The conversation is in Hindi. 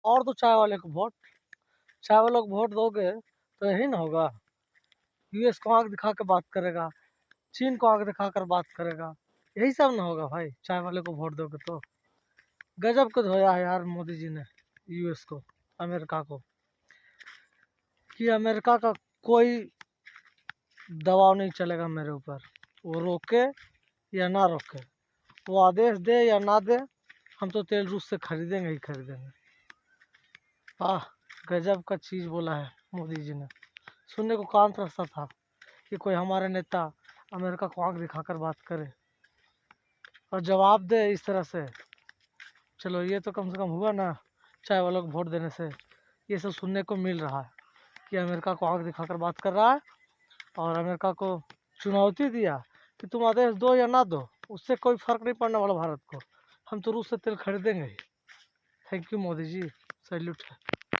और तो चाय वाले को वोट, चाय वाले को वोट दोगे तो यही ना होगा। यूएस को आंख दिखा के बात करेगा, चीन को आंख दिखा कर बात करेगा, यही सब ना होगा भाई। चाय वाले को वोट दोगे तो गजब को धोया है यार मोदी जी ने यूएस को, अमेरिका को, कि अमेरिका का कोई दबाव नहीं चलेगा मेरे ऊपर। वो रोके या ना रोके, वो आदेश दे या ना दे, हम तो तेल रूस से खरीदेंगे ही खरीदेंगे। वाह, गजब का चीज़ बोला है मोदी जी ने। सुनने को कान तरसता था कि कोई हमारे नेता अमेरिका को आंख दिखाकर बात करे और जवाब दे इस तरह से। चलो ये तो कम से कम हुआ ना, चाय वालों को वोट देने से ये सब सुनने को मिल रहा है कि अमेरिका को आंख दिखाकर बात कर रहा है और अमेरिका को चुनौती दिया कि तुम आदेश दो या ना दो, उससे कोई फर्क नहीं पड़ने वाला भारत को, हम तो रूस से तेल खरीदेंगे ही। Thank you Modi ji, salute है।